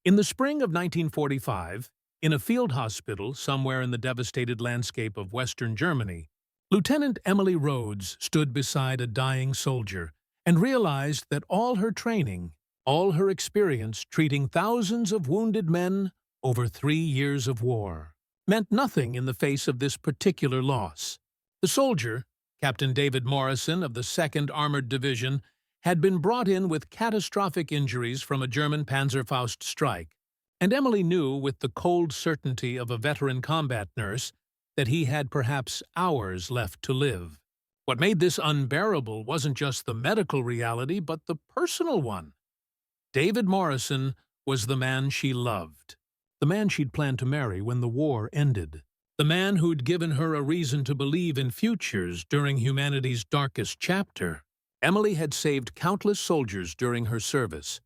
In the spring of 1945, in a field hospital somewhere in the devastated landscape of Western Germany, Lieutenant Emily Rhodes stood beside a dying soldier and realized that all her training, all her experience treating thousands of wounded men over 3 years of war, meant nothing in the face of this particular loss. The soldier, Captain David Morrison of the 2nd Armored Division, had been brought in with catastrophic injuries from a German Panzerfaust strike, and Emily knew with the cold certainty of a veteran combat nurse that he had perhaps hours left to live. What made this unbearable wasn't just the medical reality, but the personal one. David Morrison was the man she loved, the man she'd planned to marry when the war ended, the man who'd given her a reason to believe in futures during humanity's darkest chapter. Emily had saved countless soldiers during her service,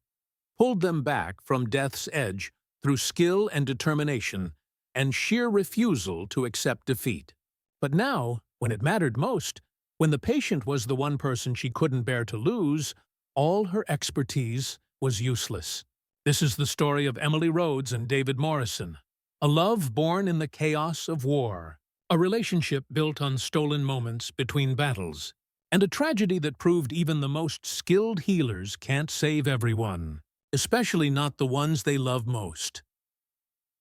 pulled them back from death's edge through skill and determination and sheer refusal to accept defeat. But now, when it mattered most, when the patient was the one person she couldn't bear to lose, all her expertise was useless. This is the story of Emily Rhodes and David Morrison, a love born in the chaos of war, a relationship built on stolen moments between battles, and a tragedy that proved even the most skilled healers can't save everyone, especially not the ones they love most.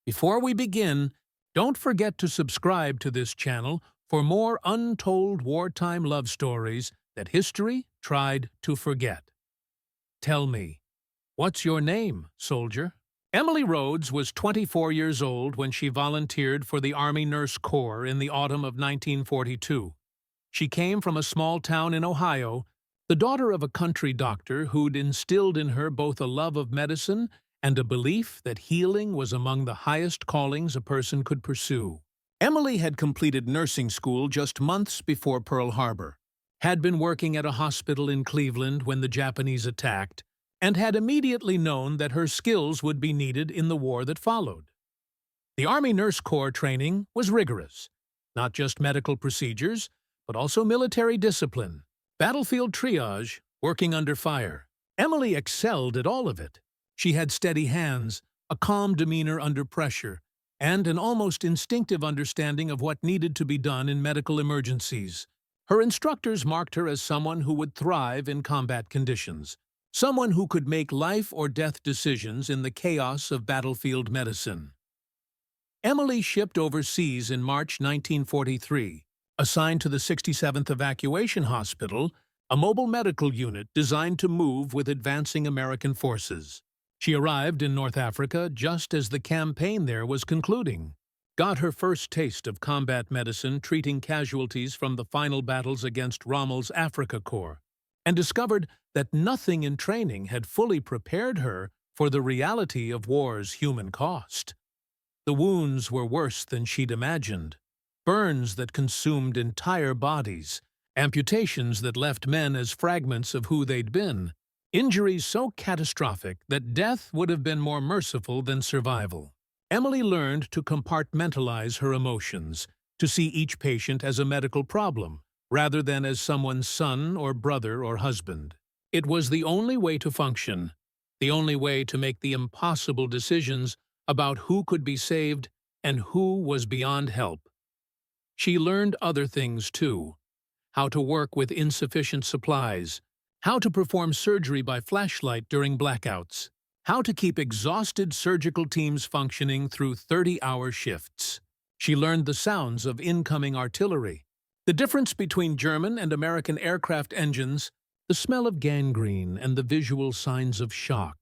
Before we begin, don't forget to subscribe to this channel for more untold wartime love stories that history tried to forget. Tell me, what's your name, soldier? Emily Rhodes was 24 years old when she volunteered for the Army Nurse Corps in the autumn of 1942. She came from a small town in Ohio, the daughter of a country doctor who'd instilled in her both a love of medicine and a belief that healing was among the highest callings a person could pursue. Emily had completed nursing school just months before Pearl Harbor, had been working at a hospital in Cleveland when the Japanese attacked, and had immediately known that her skills would be needed in the war that followed. The Army Nurse Corps training was rigorous, not just medical procedures, but also military discipline, battlefield triage, working under fire. Emily excelled at all of it. She had steady hands, a calm demeanor under pressure, and an almost instinctive understanding of what needed to be done in medical emergencies. Her instructors marked her as someone who would thrive in combat conditions, someone who could make life or death decisions in the chaos of battlefield medicine. Emily shipped overseas in March 1943, assigned to the 67th Evacuation Hospital, a mobile medical unit designed to move with advancing American forces. She arrived in North Africa just as the campaign there was concluding, got her first taste of combat medicine treating casualties from the final battles against Rommel's Afrika Korps, and discovered that nothing in training had fully prepared her for the reality of war's human cost. The wounds were worse than she'd imagined. Burns that consumed entire bodies, amputations that left men as fragments of who they'd been, injuries so catastrophic that death would have been more merciful than survival. Emily learned to compartmentalize her emotions, to see each patient as a medical problem, rather than as someone's son or brother or husband. It was the only way to function, the only way to make the impossible decisions about who could be saved and who was beyond help. She learned other things too, how to work with insufficient supplies, how to perform surgery by flashlight during blackouts, how to keep exhausted surgical teams functioning through 30-hour shifts. She learned the sounds of incoming artillery, the difference between German and American aircraft engines, the smell of gangrene and the visual signs of shock,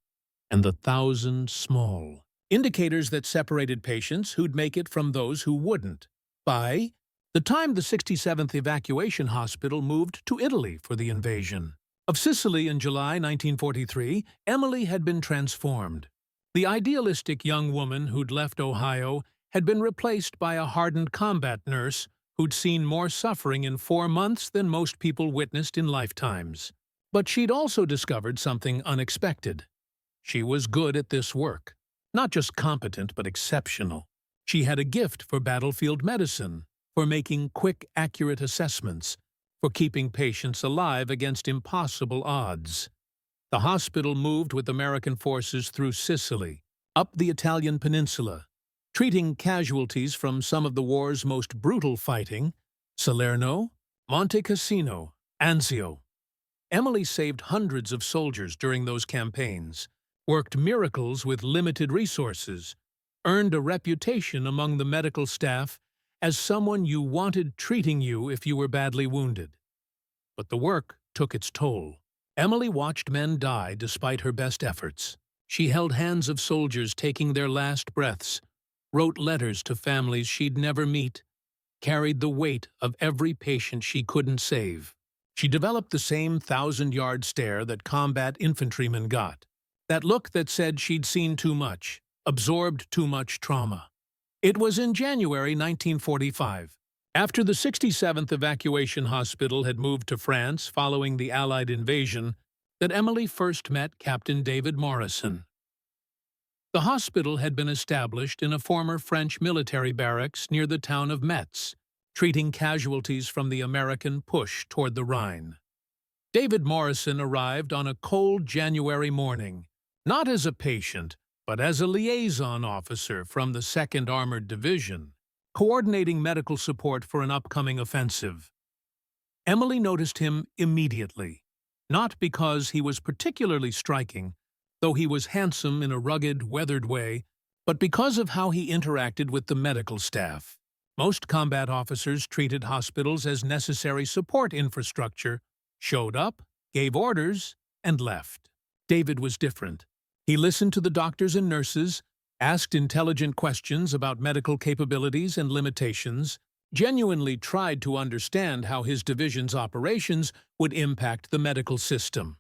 and the 1,000 small indicators that separated patients who'd make it from those who wouldn't. By the time the 67th Evacuation Hospital moved to Italy for the invasion of Sicily in July 1943, Emily had been transformed. The idealistic young woman who'd left Ohio had been replaced by a hardened combat nurse who'd seen more suffering in 4 months than most people witnessed in lifetimes. But she'd also discovered something unexpected. She was good at this work. Not just competent, but exceptional. She had a gift for battlefield medicine, for making quick, accurate assessments, for keeping patients alive against impossible odds. The hospital moved with American forces through Sicily, up the Italian peninsula, treating casualties from some of the war's most brutal fighting, Salerno, Monte Cassino, Anzio. Emily saved hundreds of soldiers during those campaigns, worked miracles with limited resources, earned a reputation among the medical staff as someone you wanted treating you if you were badly wounded. But the work took its toll. Emily watched men die despite her best efforts. She held hands of soldiers taking their last breaths, wrote letters to families she'd never meet, carried the weight of every patient she couldn't save. She developed the same 1,000-yard stare that combat infantrymen got. That look that said she'd seen too much, absorbed too much trauma. It was in January 1945, after the 67th Evacuation Hospital had moved to France following the Allied invasion, that Emily first met Captain David Morrison. The hospital had been established in a former French military barracks near the town of Metz, treating casualties from the American push toward the Rhine. David Morrison arrived on a cold January morning, not as a patient, but as a liaison officer from the 2nd Armored Division, coordinating medical support for an upcoming offensive. Emily noticed him immediately, not because he was particularly striking, though he was handsome in a rugged, weathered way, but because of how he interacted with the medical staff. Most combat officers treated hospitals as necessary support infrastructure, showed up, gave orders, and left. David was different. He listened to the doctors and nurses, asked intelligent questions about medical capabilities and limitations, genuinely tried to understand how his division's operations would impact the medical system.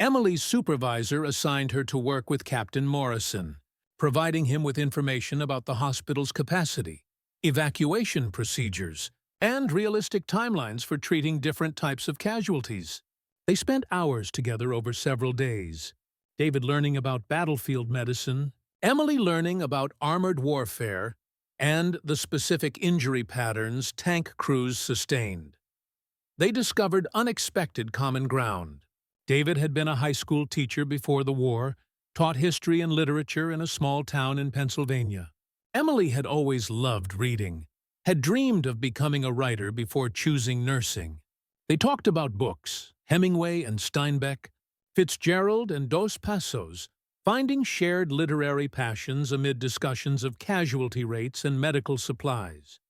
Emily's supervisor assigned her to work with Captain Morrison, providing him with information about the hospital's capacity, evacuation procedures, and realistic timelines for treating different types of casualties. They spent hours together over several days, David learning about battlefield medicine, Emily learning about armored warfare, and the specific injury patterns tank crews sustained. They discovered unexpected common ground. David had been a high school teacher before the war, taught history and literature in a small town in Pennsylvania. Emily had always loved reading, had dreamed of becoming a writer before choosing nursing. They talked about books, Hemingway and Steinbeck, Fitzgerald and Dos Passos, finding shared literary passions amid discussions of casualty rates and medical supplies.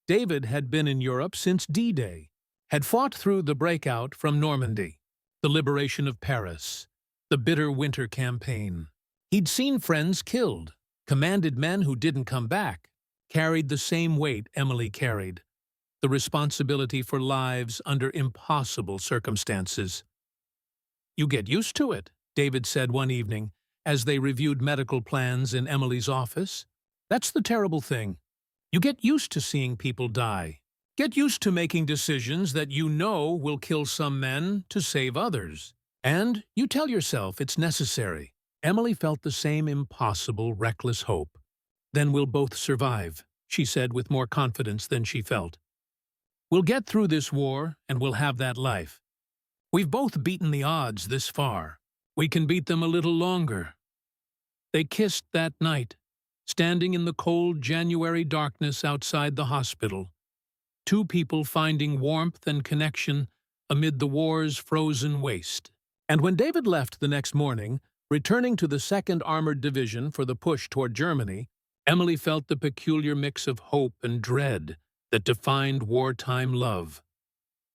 David had been in Europe since D-Day, had fought through the breakout from Normandy, the liberation of Paris, the bitter winter campaign. He'd seen friends killed, commanded men who didn't come back, carried the same weight Emily carried, the responsibility for lives under impossible circumstances. "You get used to it," David said one evening, as they reviewed medical plans in Emily's office. "That's the terrible thing. You get used to seeing people die. Get used to making decisions that you know will kill some men to save others. And you tell yourself it's necessary." Emily felt the same impossible, reckless hope. "Then we'll both survive," she said with more confidence than she felt. "We'll get through this war, and we'll have that life. We've both beaten the odds this far. We can beat them a little longer." They kissed that night, standing in the cold January darkness outside the hospital. Two people finding warmth and connection amid the war's frozen waste. And when David left the next morning, returning to the 2nd Armored Division for the push toward Germany, Emily felt the peculiar mix of hope and dread that defined wartime love.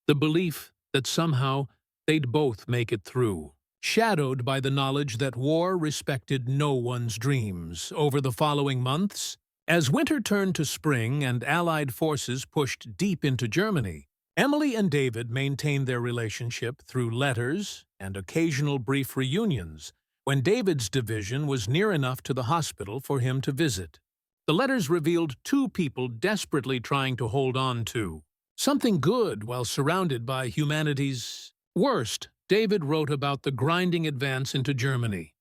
The belief that somehow they'd both make it through, shadowed by the knowledge that war respected no one's dreams. Over the following months, as winter turned to spring and Allied forces pushed deep into Germany, Emily and David maintained their relationship through letters and occasional brief reunions when David's division was near enough to the hospital for him to visit. The letters revealed two people desperately trying to hold on to something good while surrounded by humanity's worst. David wrote about the grinding advance into Germany,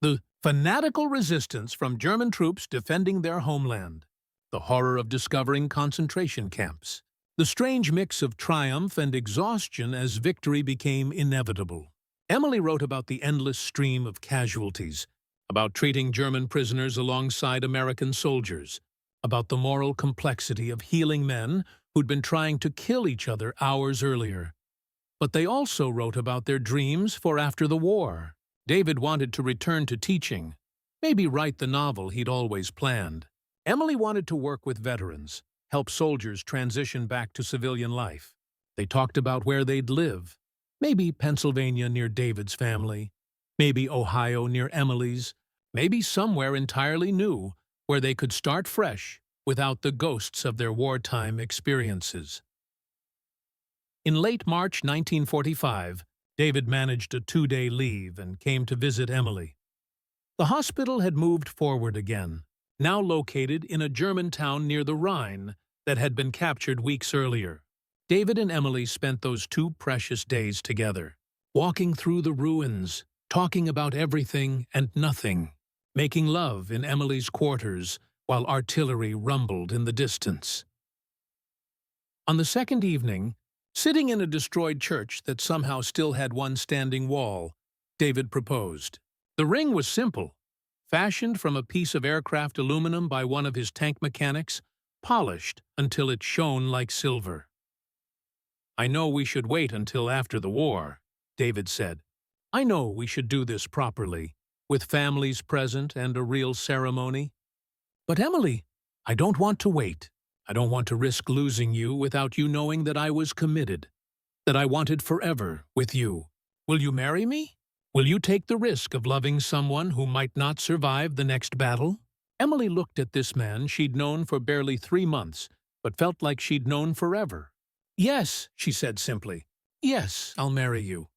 the fanatical resistance from German troops defending their homeland, the horror of discovering concentration camps, the strange mix of triumph and exhaustion as victory became inevitable. Emily wrote about the endless stream of casualties, about treating German prisoners alongside American soldiers, about the moral complexity of healing men who'd been trying to kill each other hours earlier. But they also wrote about their dreams for after the war. David wanted to return to teaching, maybe write the novel he'd always planned. Emily wanted to work with veterans, help soldiers transition back to civilian life. They talked about where they'd live, maybe Pennsylvania near David's family, maybe Ohio near Emily's, maybe somewhere entirely new where they could start fresh without the ghosts of their wartime experiences. In late March 1945, David managed a 2-day leave and came to visit Emily. The hospital had moved forward again, now located in a German town near the Rhine that had been captured weeks earlier. David and Emily spent those 2 precious days together, walking through the ruins, talking about everything and nothing, making love in Emily's quarters while artillery rumbled in the distance. On the second evening, sitting in a destroyed church that somehow still had one standing wall, David proposed. The ring was simple, fashioned from a piece of aircraft aluminum by one of his tank mechanics, polished until it shone like silver. "I know we should wait until after the war," David said. "I know we should do this properly, with families present and a real ceremony. But Emily, I don't want to wait. I don't want to risk losing you without you knowing that I was committed, that I wanted forever with you. Will you marry me? Will you take the risk of loving someone who might not survive the next battle?" Emily looked at this man she'd known for barely 3 months, but felt like she'd known forever. "Yes," she said simply. "Yes, I'll marry you.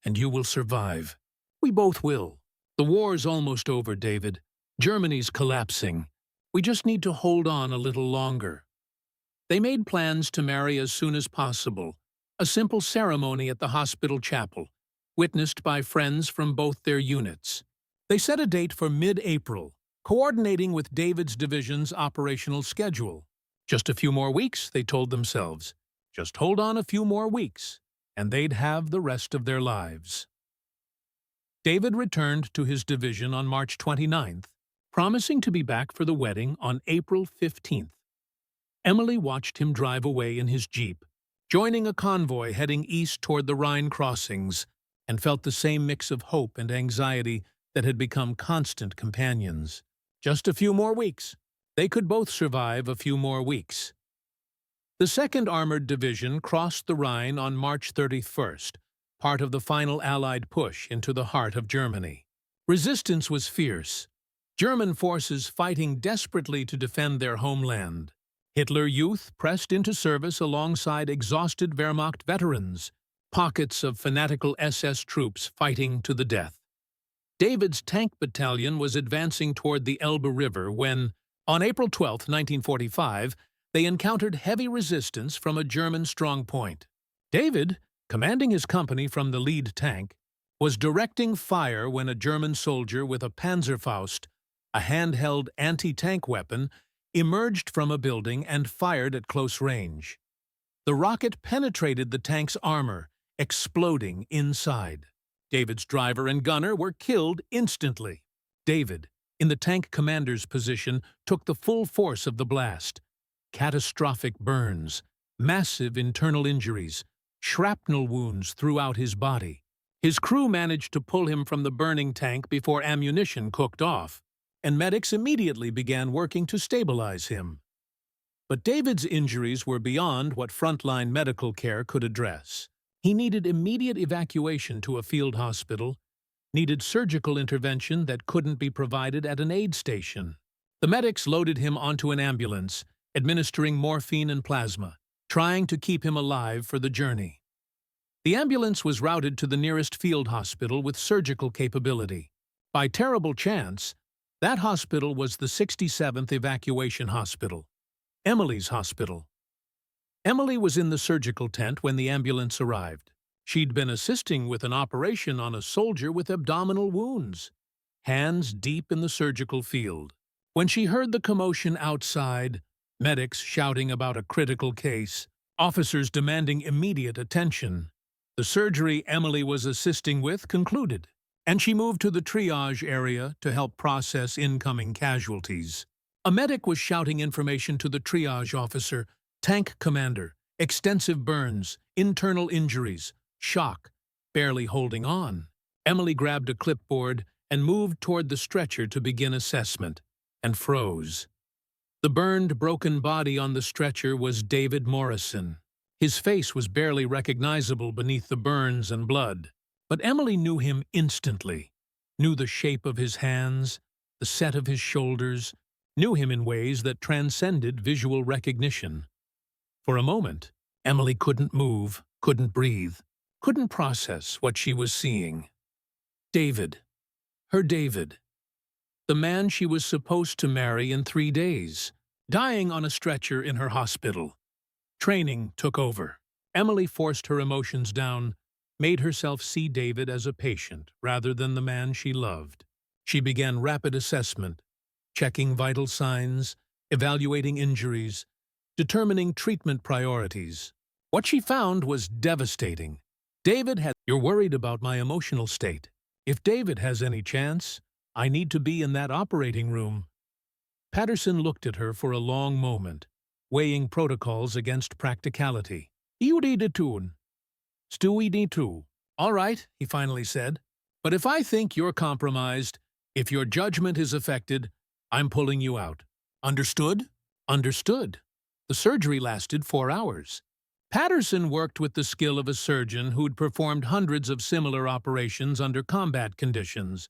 And you will survive. We both will. The war's almost over, David. Germany's collapsing. We just need to hold on a little longer." They made plans to marry as soon as possible, a simple ceremony at the hospital chapel, witnessed by friends from both their units. They set a date for mid-April, coordinating with David's division's operational schedule. Just a few more weeks, they told themselves. Just hold on a few more weeks, and they'd have the rest of their lives. David returned to his division on March 29th, promising to be back for the wedding on April 15th. Emily watched him drive away in his Jeep, joining a convoy heading east toward the Rhine crossings, and felt the same mix of hope and anxiety that had become constant companions. Just a few more weeks. They could both survive a few more weeks. The 2nd Armored Division crossed the Rhine on March 31st, part of the final Allied push into the heart of Germany. Resistance was fierce. German forces fighting desperately to defend their homeland. Hitler Youth pressed into service alongside exhausted Wehrmacht veterans, pockets of fanatical SS troops fighting to the death. David's tank battalion was advancing toward the Elbe River when, on April 12, 1945, they encountered heavy resistance from a German strongpoint. David, commanding his company from the lead tank, was directing fire when a German soldier with a Panzerfaust, a handheld anti-tank weapon, emerged from a building and fired at close range. The rocket penetrated the tank's armor, exploding inside. David's driver and gunner were killed instantly. David, in the tank commander's position, took the full force of the blast. Catastrophic burns, massive internal injuries, shrapnel wounds throughout his body. His crew managed to pull him from the burning tank before ammunition cooked off, and medics immediately began working to stabilize him. But David's injuries were beyond what frontline medical care could address. He needed immediate evacuation to a field hospital, needed surgical intervention that couldn't be provided at an aid station. The medics loaded him onto an ambulance, administering morphine and plasma, trying to keep him alive for the journey. The ambulance was routed to the nearest field hospital with surgical capability. By terrible chance, that hospital was the 67th Evacuation Hospital, Emily's hospital. Emily was in the surgical tent when the ambulance arrived. She'd been assisting with an operation on a soldier with abdominal wounds, hands deep in the surgical field. When she heard the commotion outside, medics shouting about a critical case, officers demanding immediate attention, the surgery Emily was assisting with concluded. and she moved to the triage area to help process incoming casualties. A medic was shouting information to the triage officer: tank commander, extensive burns, internal injuries, shock, barely holding on. Emily grabbed a clipboard and moved toward the stretcher to begin assessment, and froze. The burned, broken body on the stretcher was David Morrison. His face was barely recognizable beneath the burns and blood, but Emily knew him instantly, knew the shape of his hands, the set of his shoulders, knew him in ways that transcended visual recognition. For a moment, Emily couldn't move, couldn't breathe, couldn't process what she was seeing. David. Her David. The man she was supposed to marry in 3 days, dying on a stretcher in her hospital. Training took over. Emily forced her emotions down, made herself see David as a patient rather than the man she loved. She began rapid assessment, checking vital signs, evaluating injuries, determining treatment priorities. What she found was devastating. David had... You're worried about my emotional state. If David has any chance, I need to be in that operating room. Patterson looked at her for a long moment, weighing protocols against practicality. You need to tune. Stewie need to. All right, he finally said. But if I think you're compromised, if your judgment is affected, I'm pulling you out. Understood? Understood. The surgery lasted 4 hours. Patterson worked with the skill of a surgeon who'd performed hundreds of similar operations under combat conditions,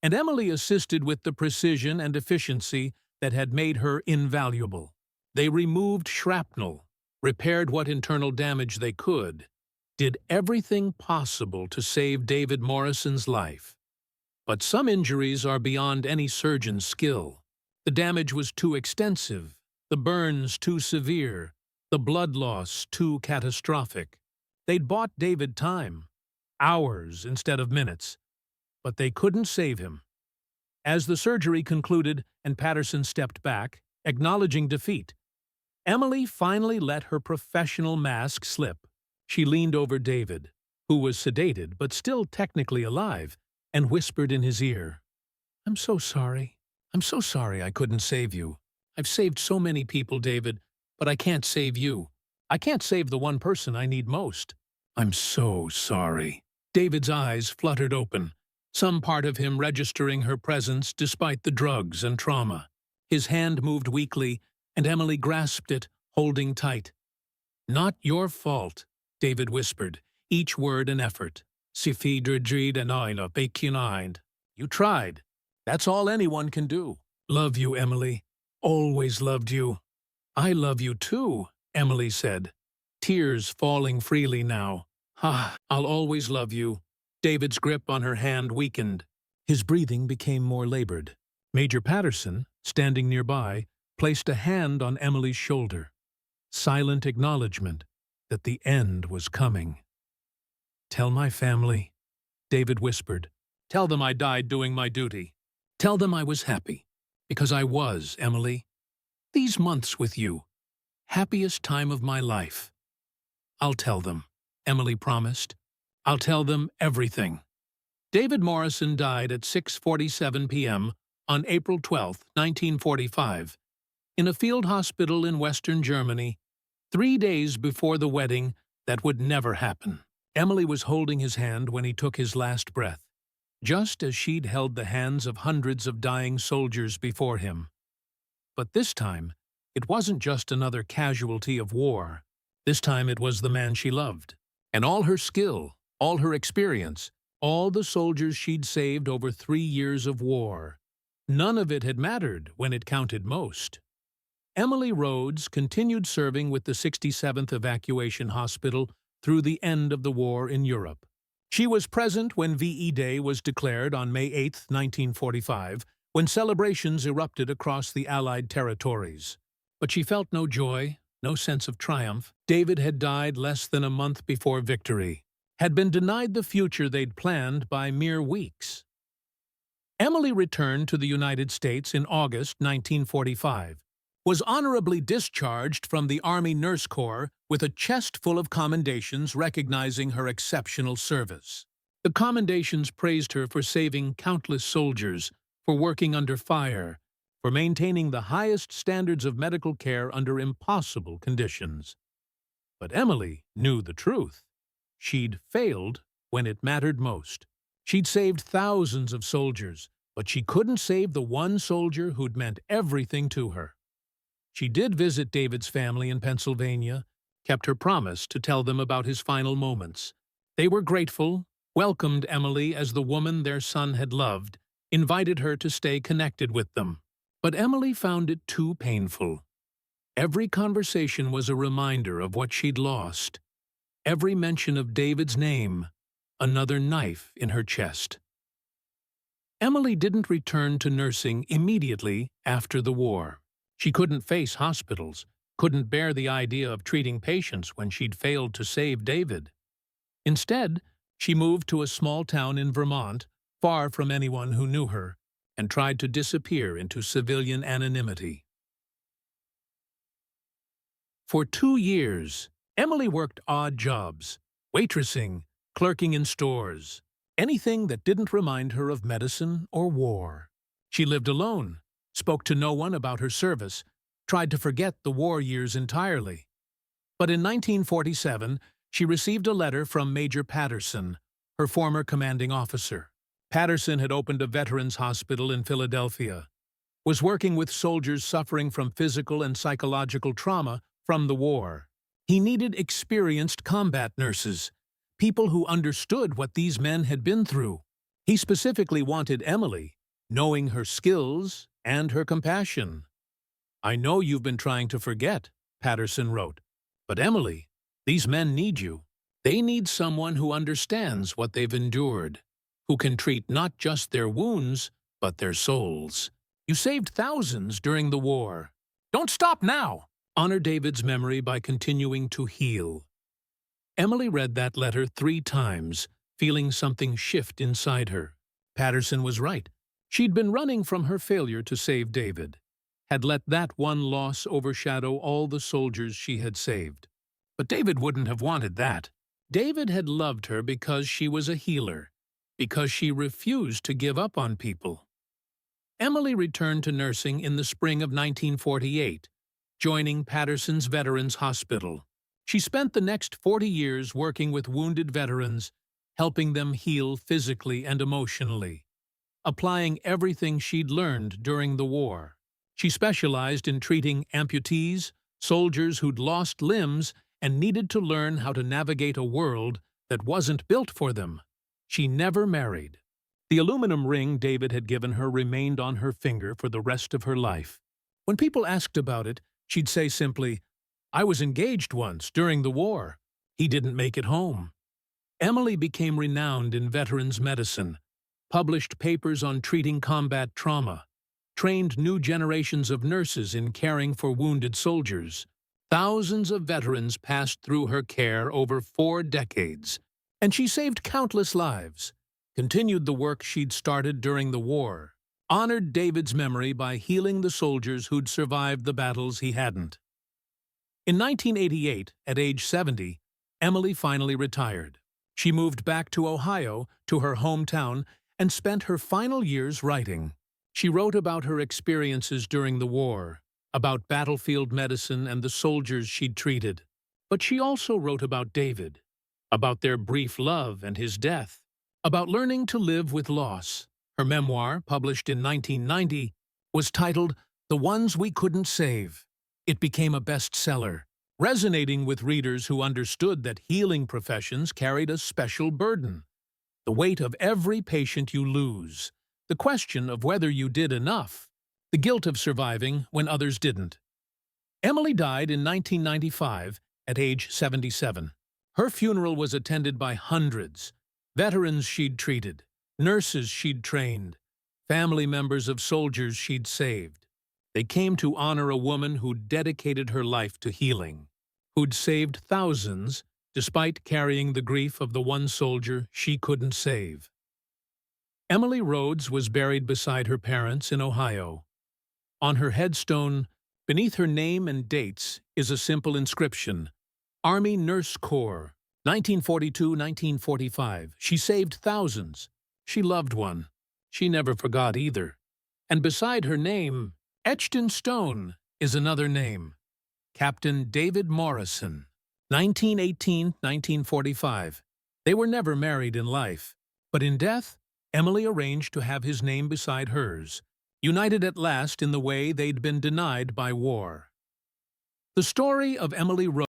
and Emily assisted with the precision and efficiency that had made her invaluable. They removed shrapnel, repaired what internal damage they could, did everything possible to save David Morrison's life. But some injuries are beyond any surgeon's skill. The damage was too extensive, the burns too severe, the blood loss too catastrophic. They'd bought David time, hours instead of minutes, but they couldn't save him. As the surgery concluded and Patterson stepped back, acknowledging defeat, Emily finally let her professional mask slip. She leaned over David, who was sedated but still technically alive, and whispered in his ear, "I'm so sorry. I'm so sorry I couldn't save you. I've saved so many people, David, but I can't save you. I can't save the one person I need most. I'm so sorry." David's eyes fluttered open, some part of him registering her presence despite the drugs and trauma. His hand moved weakly, and Emily grasped it, holding tight. "Not your fault," David whispered, each word an effort. You tried. That's all anyone can do. Love you, Emily. Always loved you. I love you too, Emily said, tears falling freely now. I'll always love you. David's grip on her hand weakened. His breathing became more labored. Major Patterson, standing nearby, placed a hand on Emily's shoulder. Silent acknowledgement that the end was coming. "Tell my family," David whispered. "Tell them I died doing my duty. Tell them I was happy. Because I was, Emily. These months with you. Happiest time of my life." "I'll tell them," Emily promised. "I'll tell them everything." David Morrison died at 6:47 p.m. on April 12, 1945, in a field hospital in Western Germany, 3 days before the wedding that would never happen. Emily was holding his hand when he took his last breath, just as she'd held the hands of hundreds of dying soldiers before him. But this time, it wasn't just another casualty of war. This time it was the man she loved. And all her skill, all her experience, all the soldiers she'd saved over 3 years of war. None of it had mattered when it counted most. Emily Rhodes continued serving with the 67th Evacuation Hospital through the end of the war in Europe. She was present when VE Day was declared on May 8, 1945, when celebrations erupted across the Allied territories. But she felt no joy, no sense of triumph. David had died less than a month before victory, had been denied the future they'd planned by mere weeks. Emily returned to the United States in August 1945, was honorably discharged from the Army Nurse Corps with a chest full of commendations recognizing her exceptional service. The commendations praised her for saving countless soldiers, for working under fire, for maintaining the highest standards of medical care under impossible conditions. But Emily knew the truth. She'd failed when it mattered most. She'd saved thousands of soldiers, but she couldn't save the one soldier who'd meant everything to her. She did visit David's family in Pennsylvania, kept her promise to tell them about his final moments. They were grateful, welcomed Emily as the woman their son had loved, invited her to stay connected with them. But Emily found it too painful. Every conversation was a reminder of what she'd lost. Every mention of David's name, another knife in her chest. Emily didn't return to nursing immediately after the war. She couldn't face hospitals, couldn't bear the idea of treating patients when she'd failed to save David. Instead, she moved to a small town in Vermont, far from anyone who knew her, and tried to disappear into civilian anonymity. For 2 years, Emily worked odd jobs, waitressing, clerking in stores, anything that didn't remind her of medicine or war. She lived alone, spoke to no one about her service, tried to forget the war years entirely. But in 1947, she received a letter from Major Patterson, her former commanding officer. Patterson had opened a veterans hospital in Philadelphia, was working with soldiers suffering from physical and psychological trauma from the war. He needed experienced combat nurses, people who understood what these men had been through. He specifically wanted Emily, knowing her skills and her compassion. "I know you've been trying to forget," Patterson wrote, "but Emily, these men need you. They need someone who understands what they've endured, who can treat not just their wounds, but their souls. You saved thousands during the war. Don't stop now! Honor David's memory by continuing to heal." Emily read that letter 3 times, feeling something shift inside her. Patterson was right. She'd been running from her failure to save David, had let that one loss overshadow all the soldiers she had saved. But David wouldn't have wanted that. David had loved her because she was a healer, because she refused to give up on people. Emily returned to nursing in the spring of 1948, joining Patterson's Veterans Hospital. She spent the next 40 years working with wounded veterans, helping them heal physically and emotionally, applying everything she'd learned during the war. She specialized in treating amputees, soldiers who'd lost limbs and needed to learn how to navigate a world that wasn't built for them. She never married. The aluminum ring David had given her remained on her finger for the rest of her life. When people asked about it, she'd say simply, "I was engaged once during the war. He didn't make it home." Emily became renowned in veterans medicine, published papers on treating combat trauma, trained new generations of nurses in caring for wounded soldiers. Thousands of veterans passed through her care over 4 decades, and she saved countless lives, continued the work she'd started during the war, honored David's memory by healing the soldiers who'd survived the battles he hadn't. In 1988, at age 70, Emily finally retired. She moved back to Ohio, to her hometown, and spent her final years writing. She wrote about her experiences during the war, about battlefield medicine and the soldiers she'd treated. But she also wrote about David, about their brief love and his death, about learning to live with loss. Her memoir, published in 1990, was titled "The Ones We Couldn't Save." It became a bestseller, resonating with readers who understood that healing professions carried a special burden. The weight of every patient you lose, the question of whether you did enough, the guilt of surviving when others didn't. Emily died in 1995 at age 77. Her funeral was attended by hundreds, veterans she'd treated, nurses she'd trained, family members of soldiers she'd saved. They came to honor a woman who'd dedicated her life to healing, who'd saved thousands despite carrying the grief of the one soldier she couldn't save. Emily Rhodes was buried beside her parents in Ohio. On her headstone, beneath her name and dates, is a simple inscription: Army Nurse Corps, 1942–1945, she saved thousands. She loved one. She never forgot either. And beside her name, etched in stone, is another name. Captain David Morrison. 1918–1945. They were never married in life, but in death, Emily arranged to have his name beside hers, united at last in the way they'd been denied by war. The story of Emily Rhodes